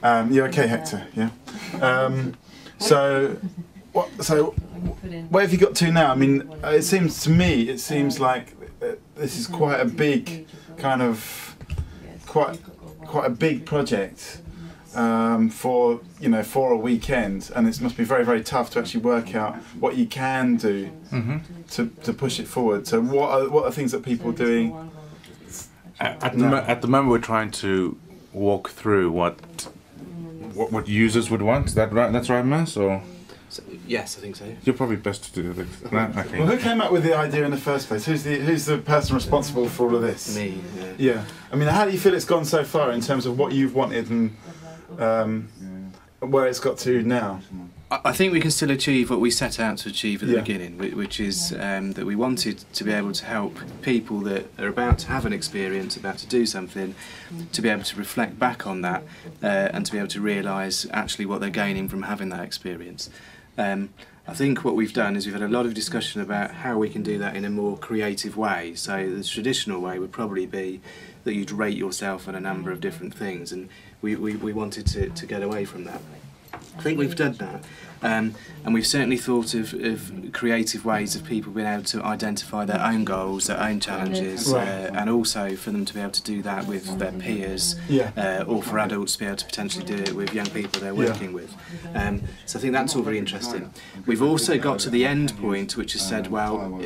You okay, Hector? Yeah. So where have you got to now? I mean, it seems like this is quite a big kind of quite a big project for a weekend, and it must be very, very tough to actually work out what you can do to push it forward. So what are things that people are doing? At the moment, we're trying to walk through what users would want. Is that right? That's right, Mass? Or yes, I think so. You're probably best to do this. No? Okay. Well, who came up with the idea in the first place? Who's the person responsible for all of this? Me. Yeah. I mean, how do you feel it's gone so far in terms of what you've wanted and where it's got to now? I think we can still achieve what we set out to achieve at the beginning, which is that we wanted to be able to help people that are about to have an experience, about to do something, to be able to reflect back on that and to be able to realise actually what they're gaining from having that experience. I think what we've done is we've had a lot of discussion about how we can do that in a more creative way. So the traditional way would probably be that you'd rate yourself on a number of different things, and we wanted to get away from that. I think we've done that, and we've certainly thought of creative ways of people being able to identify their own goals, their own challenges, and also for them to be able to do that with their peers, or for adults to be able to potentially do it with young people they're working with. So I think that's all very interesting. We've also got to the end point, which has said, well,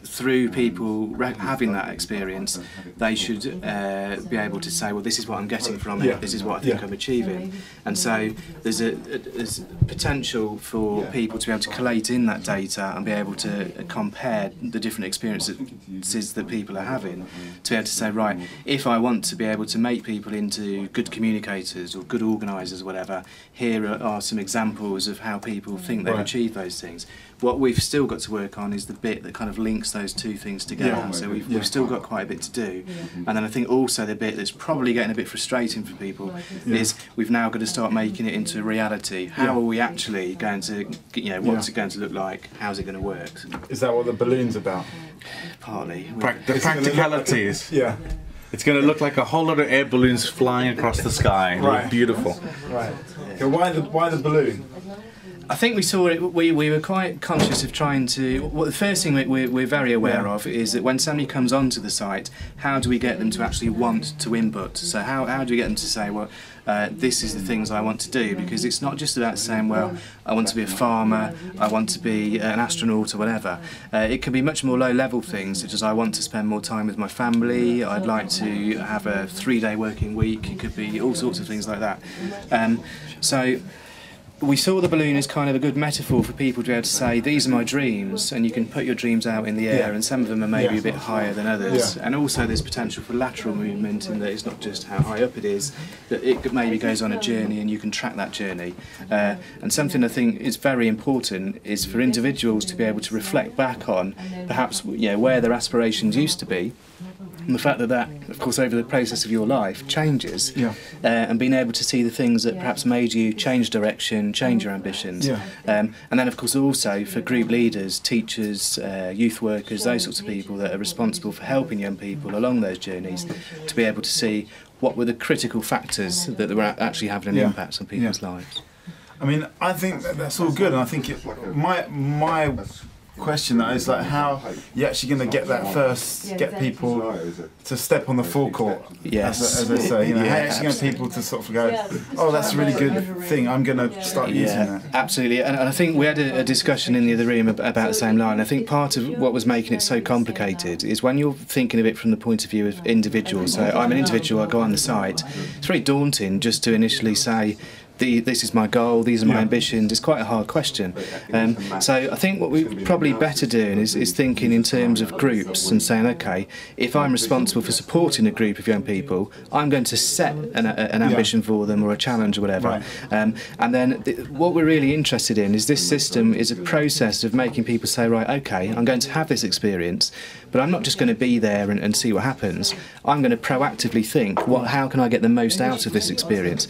through people having that experience, they should be able to say, well, this is what I'm getting from it, this is what I think I'm achieving. And so there's potential for people to be able to collate in that data and be able to compare the different experiences that people are having, to be able to say, right, if I want to be able to make people into good communicators or good organisers, whatever, here are some examples of how people think they've achieved those things. What we've still got to work on is the bit that kind of links those two things together. So we've still got quite a bit to do. And then I think also the bit that's probably getting a bit frustrating for people is we've now got to start making it into reality. How are we actually going to, what's it going to look like? How's it going to work? Is that what the balloon's about? Partly. The practicalities. It's going to look like a whole lot of air balloons flying across the sky. Right. Beautiful. Right. Okay, why the balloon? I think we saw it. We were quite conscious of trying to. Well, the first thing we're very aware of is that when somebody comes onto the site, how do we get them to actually want to input? So how do we get them to say, well, this is the things I want to do? Because it's not just about saying, well, I want to be a farmer, I want to be an astronaut or whatever. It can be much more low-level things, such as I want to spend more time with my family, I'd like to have a 3-day working week. It could be all sorts of things like that. So we saw the balloon as kind of a good metaphor for people to be able to say, these are my dreams, and you can put your dreams out in the air, and some of them are maybe a bit higher than others. And also there's potential for lateral movement in that it's not just how high up it is, that it maybe goes on a journey and you can track that journey. And something I think is very important is for individuals to be able to reflect back on perhaps where their aspirations used to be, and the fact that, of course, over the process of your life changes, and being able to see the things that perhaps made you change direction, change your ambitions. And then, of course, also for group leaders, teachers, youth workers, those sorts of people that are responsible for helping young people along those journeys, to be able to see what were the critical factors that were actually having an impact on people's lives. I mean, I think that's all good, and I think my question is like how you're actually going to get people to step on the forecourt, as they say. How you're actually going to get people to sort of go, oh, that's a really good thing, I'm going to start using that. Absolutely, and I think we had a discussion in the other room about the same line. I think part of what was making it so complicated is when you're thinking of it from the point of view of individuals. So I'm an individual, I go on the site, it's very daunting just to initially say, this is my goal, these are my ambitions. It's quite a hard question. So I think what we're probably better doing is thinking in terms of groups and saying, okay, if I'm responsible for supporting a group of young people, I'm going to set an ambition for them or a challenge or whatever. And then what we're really interested in is this system is a process of making people say, right, okay, I'm going to have this experience, but I'm not just going to be there and see what happens. I'm going to proactively think, how can I get the most out of this experience?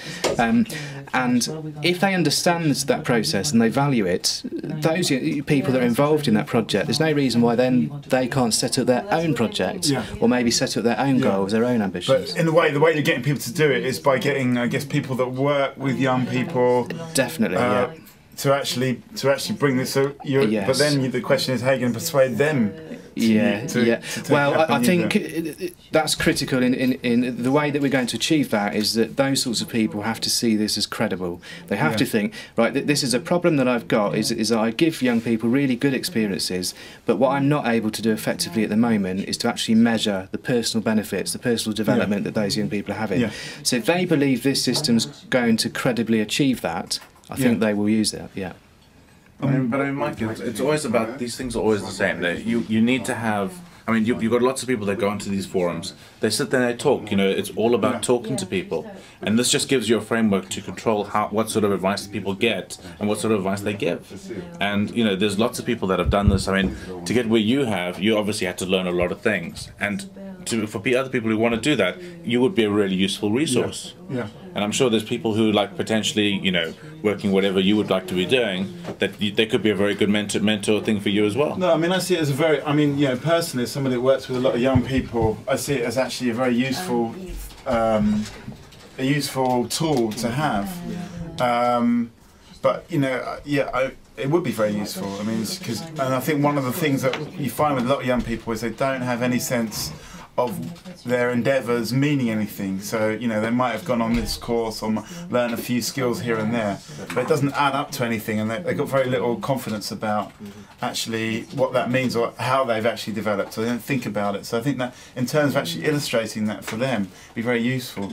And if they understand that process and they value it, those people that are involved in that project, there's no reason why then they can't set up their own project, or maybe set up their own goals, their own ambitions. But in a way, the way you're getting people to do it is by getting, I guess, people that work with young people. Definitely, to actually bring this. So, but then the question is, how are you going to persuade them? Well, I think that's critical in the way that we're going to achieve that, is that those sorts of people have to see this as credible. They have to think, right, this is a problem that I've got, is that I give young people really good experiences, but what I'm not able to do effectively at the moment is to actually measure the personal benefits, the personal development that those young people are having. So if they believe this system's going to credibly achieve that, I think they will use that, but I mean, Mike, it's always about, these things are always the same. You need to have, I mean, you've got lots of people that go into these forums, they sit there and they talk, you know, it's all about talking to people. And this just gives you a framework to control what sort of advice people get and what sort of advice they give. And, you know, there's lots of people that have done this. I mean, to get where you have, you obviously had to learn a lot of things. And for other people who want to do that, you would be a really useful resource. And I'm sure there's people who, like, potentially, you know, working whatever you would like to be doing, that they could be a very good mentor thing for you as well. No, I mean, I see it as a very, I mean, you know, personally, as somebody that works with a lot of young people, I see it as actually a very useful, tool to have. But, you know, it would be very useful. I mean, and I think one of the things that you find with a lot of young people is they don't have any sense of their endeavours meaning anything. So, you know, they might have gone on this course or learned a few skills here and there, but it doesn't add up to anything, and they've got very little confidence about actually what that means or how they've actually developed, so they don't think about it. So I think that in terms of actually illustrating that for them, be very useful.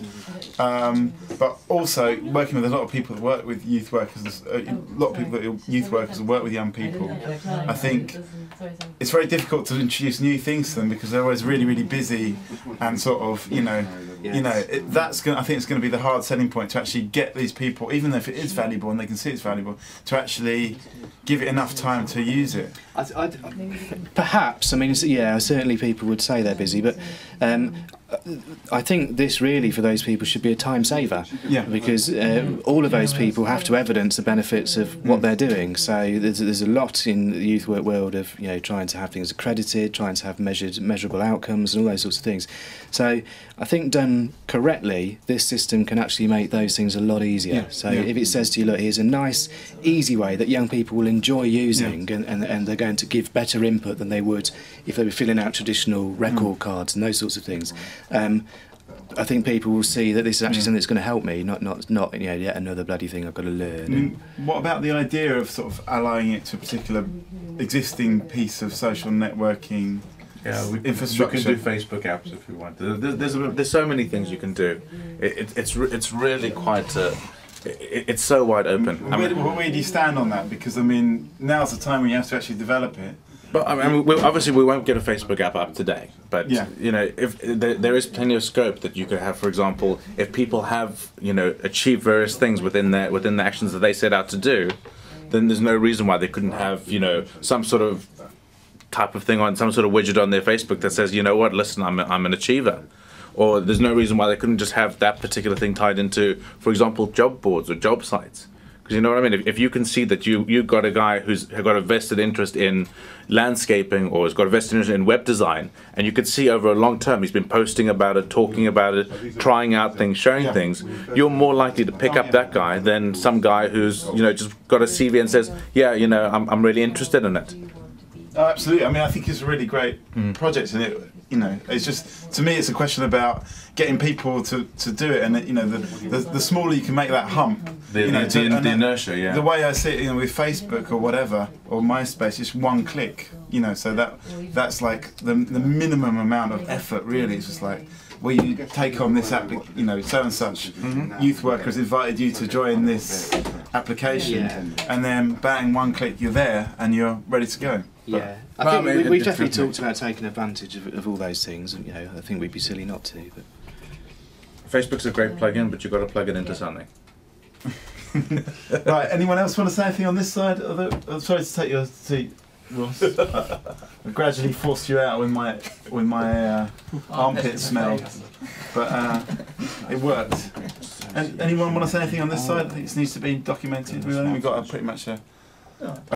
But also working with a lot of people that work with youth workers, a lot of people that are youth workers that work with young people, I think it's very difficult to introduce new things to them because they're always really, really busy and sort of, I think it's going to be the hard selling point to actually get these people, even if it is valuable and they can see it's valuable, to actually give it enough time to use it. Perhaps, I mean, certainly people would say they're busy, but I think this really for those people should be a time saver, because all of those people have to evidence the benefits of what they're doing. So there's a lot in the youth work world of trying to have things accredited, trying to have measurable outcomes and all those sorts of things. So I think done correctly, this system can actually make those things a lot easier. If it says to you, look, here's a nice, easy way that young people will enjoy using, and they're going to give better input than they would if they were filling out traditional record cards and those sorts of things. I think people will see that this is actually something that's going to help me, not yet another bloody thing I've got to learn. I mean, what about the idea of sort of allying it to a particular existing piece of social networking infrastructure? We can do Facebook apps if we want. There's so many things you can do. It's really quite. It's so wide open. Where do you stand on that? Because I mean, now's the time when you have to actually develop it. But I mean, obviously we won't get a Facebook app up today. But if there is plenty of scope that you could have, for example, if people have achieved various things within the actions that they set out to do, then there's no reason why they couldn't have some sort of type of thing on some sort of widget on their Facebook that says, you know what, listen, I'm an achiever. Or there's no reason why they couldn't just have that particular thing tied into, for example, job boards or job sites. Because you know what I mean? If you can see that you've got a guy who's got a vested interest in landscaping or has got a vested interest in web design, and you could see over a long term he's been posting about it, talking about it, trying out things, showing things, you're more likely to pick up that guy than some guy who's just got a CV and says, I'm really interested in it. Oh, absolutely. I mean, I think it's a really great project, and it's just, to me, it's a question about getting people to do it, and the smaller you can make that hump, the inertia, the way I see it, with Facebook or whatever, or MySpace, just one click, so that's like the minimum amount of effort, really. It's just like, well, you take on this so and such youth worker has invited you to join this application, and then bang, one click, you're there and you're ready to go. I think we've definitely talked about taking advantage of all those things, and I think we'd be silly not to. But Facebook's a great plug-in, but you've got to plug it into something. Right, anyone else want to say anything on this side? I'm sorry to take your seat, Ross. I gradually forced you out with my armpit smell, but it worked. And anyone want to say anything on this side? I think this needs to be documented. I think we've got a pretty much a